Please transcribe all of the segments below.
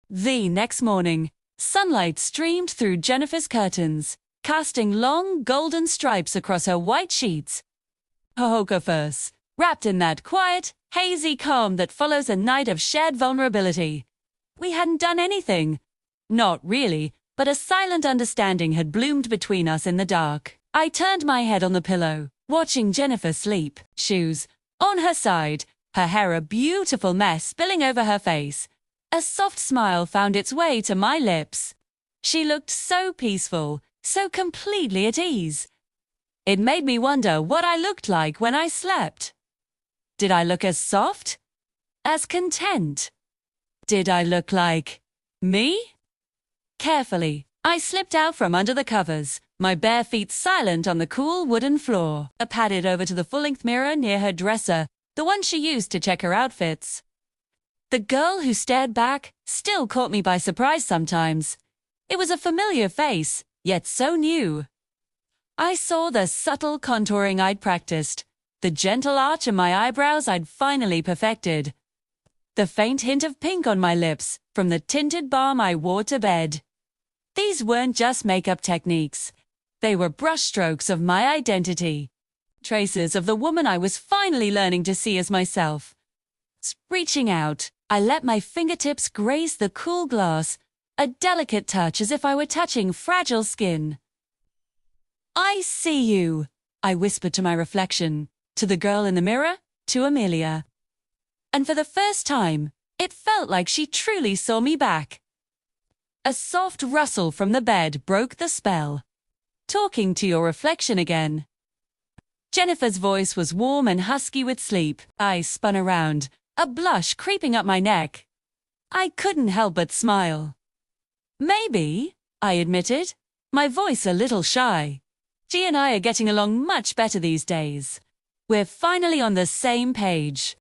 The next morning, sunlight streamed through Jennifer's curtains, casting long golden stripes across her white sheets. Hohoka wrapped in that quiet, hazy calm that follows a night of shared vulnerability. We hadn't done anything. Not really, but a silent understanding had bloomed between us in the dark. I turned my head on the pillow, watching Jennifer sleep, shoes on her side, her hair a beautiful mess spilling over her face. A soft smile found its way to my lips. She looked so peaceful, so completely at ease. It made me wonder what I looked like when I slept. Did I look as soft? As content? Did I look like me? Carefully, I slipped out from under the covers, my bare feet silent on the cool wooden floor. I padded over to the full-length mirror near her dresser, the one she used to check her outfits. The girl who stared back still caught me by surprise sometimes. It was a familiar face, yet so new. I saw the subtle contouring I'd practiced, the gentle arch in my eyebrows I'd finally perfected, the faint hint of pink on my lips from the tinted balm I wore to bed. These weren't just makeup techniques. They were brushstrokes of my identity, traces of the woman I was finally learning to see as myself. Reaching out, I let my fingertips graze the cool glass, a delicate touch as if I were touching fragile skin. "I see you," I whispered to my reflection, to the girl in the mirror, to Amelia. And for the first time, it felt like she truly saw me back. A soft rustle from the bed broke the spell. "Talking to your reflection again." Jennifer's voice was warm and husky with sleep. I spun around, a blush creeping up my neck. I couldn't help but smile. "Maybe," I admitted, my voice a little shy. "She and I are getting along much better these days. We're finally on the same page."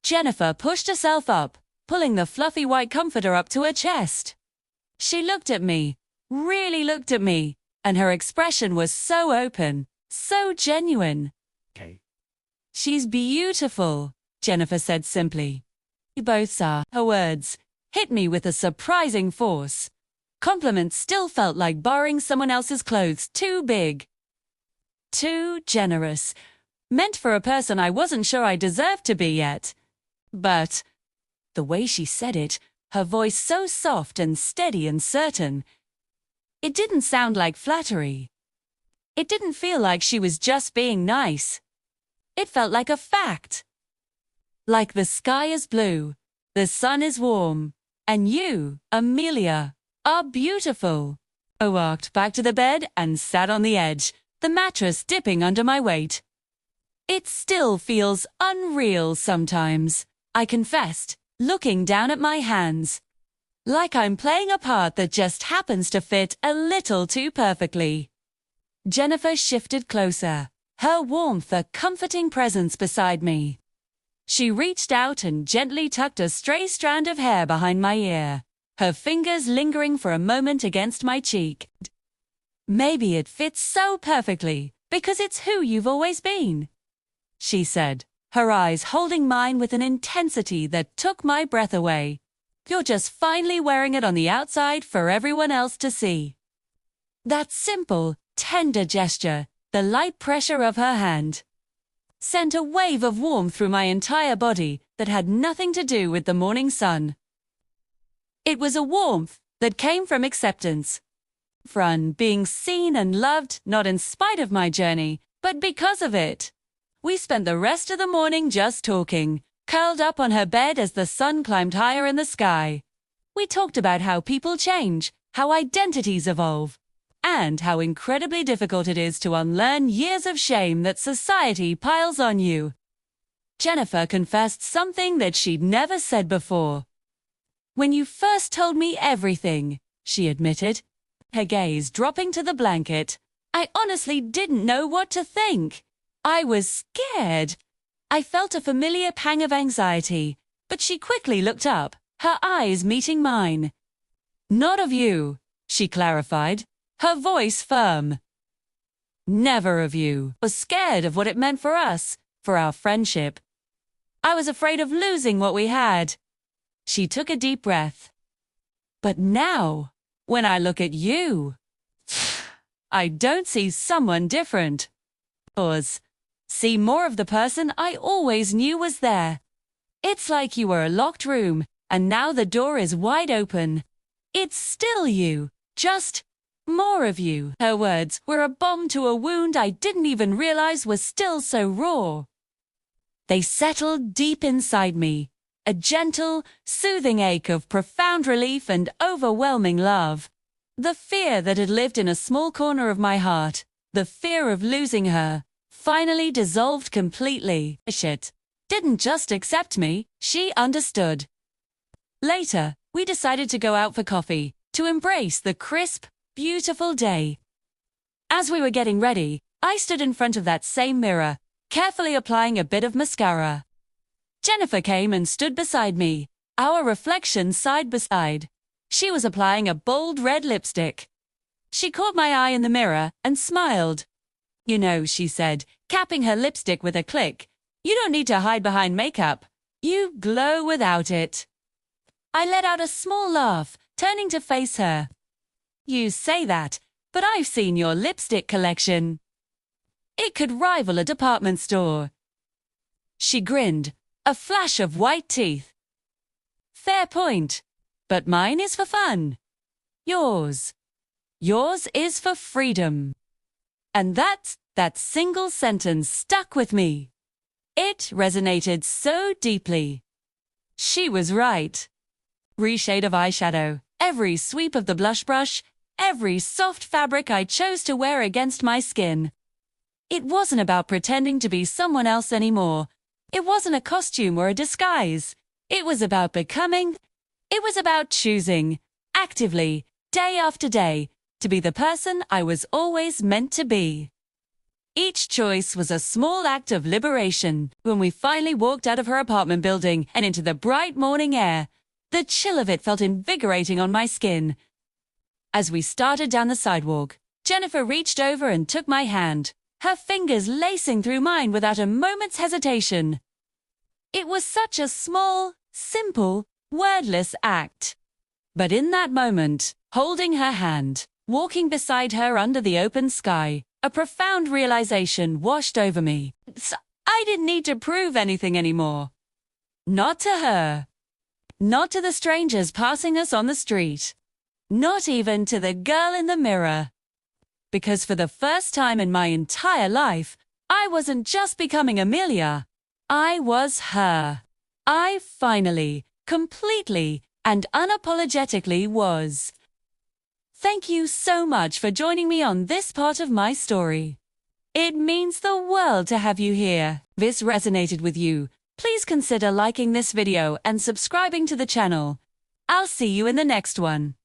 Jennifer pushed herself up, pulling the fluffy white comforter up to her chest. She looked at me, really looked at me, and her expression was so open, so genuine. Okay. "She's beautiful," Jennifer said simply. "We both are." Her words hit me with a surprising force. Compliments still felt like borrowing someone else's clothes, too big, too generous, meant for a person I wasn't sure I deserved to be yet. But the way she said it, her voice so soft and steady and certain, it didn't sound like flattery. It didn't feel like she was just being nice. It felt like a fact. Like the sky is blue, the sun is warm, and you, Amelia, are beautiful. I walked back to the bed and sat on the edge, the mattress dipping under my weight. "It still feels unreal sometimes," I confessed, looking down at my hands. "Like I'm playing a part that just happens to fit a little too perfectly." Jennifer shifted closer, her warmth a comforting presence beside me. She reached out and gently tucked a stray strand of hair behind my ear, her fingers lingering for a moment against my cheek. "Maybe it fits so perfectly because it's who you've always been," she said, her eyes holding mine with an intensity that took my breath away. "You're just finally wearing it on the outside for everyone else to see." That simple, tender gesture, the light pressure of her hand, sent a wave of warmth through my entire body that had nothing to do with the morning sun. It was a warmth that came from acceptance, from being seen and loved not in spite of my journey, but because of it. We spent the rest of the morning just talking, curled up on her bed as the sun climbed higher in the sky. We talked about how people change, how identities evolve, and how incredibly difficult it is to unlearn years of shame that society piles on you. Jennifer confessed something that she'd never said before. "When you first told me everything," she admitted, her gaze dropping to the blanket, "I honestly didn't know what to think. I was scared." I felt a familiar pang of anxiety, but she quickly looked up, her eyes meeting mine. "Not of you," she clarified, her voice firm. "Never of you." I was scared of what it meant for us, for our friendship. I was afraid of losing what we had. She took a deep breath. But now, when I look at you, I don't see someone different. See more of the person I always knew was there. It's like you were a locked room, and now the door is wide open. It's still you, just more of you. Her words were a balm to a wound I didn't even realize was still so raw. They settled deep inside me, a gentle, soothing ache of profound relief and overwhelming love. The fear that had lived in a small corner of my heart, the fear of losing her, finally dissolved completely. Shit didn't just accept me, she understood. Later, we decided to go out for coffee, to embrace the crisp, beautiful day. As we were getting ready, I stood in front of that same mirror, carefully applying a bit of mascara. Jennifer came and stood beside me, our reflection side by side. She was applying a bold red lipstick. She caught my eye in the mirror and smiled. "You know," she said, capping her lipstick with a click, "you don't need to hide behind makeup. You glow without it." I let out a small laugh, turning to face her. "You say that, but I've seen your lipstick collection. It could rival a department store." She grinned, a flash of white teeth. "Fair point, but mine is for fun. Yours is for freedom." And that single sentence stuck with me. It resonated so deeply. She was right. Every shade of eyeshadow, every sweep of the blush brush, every soft fabric I chose to wear against my skin. It wasn't about pretending to be someone else anymore. It wasn't a costume or a disguise. It was about becoming. It was about choosing, actively, day after day, to be the person I was always meant to be. Each choice was a small act of liberation. When we finally walked out of her apartment building and into the bright morning air, the chill of it felt invigorating on my skin. As we started down the sidewalk, Jennifer reached over and took my hand, her fingers lacing through mine without a moment's hesitation. It was such a small, simple, wordless act. But in that moment, holding her hand, walking beside her under the open sky, a profound realization washed over me. I didn't need to prove anything anymore. Not to her. Not to the strangers passing us on the street. Not even to the girl in the mirror. Because for the first time in my entire life, I wasn't just becoming Amelia. I was her. I finally, completely, and unapologetically was. Thank you so much for joining me on this part of my story. It means the world to have you here. If this resonated with you, please consider liking this video and subscribing to the channel. I'll see you in the next one.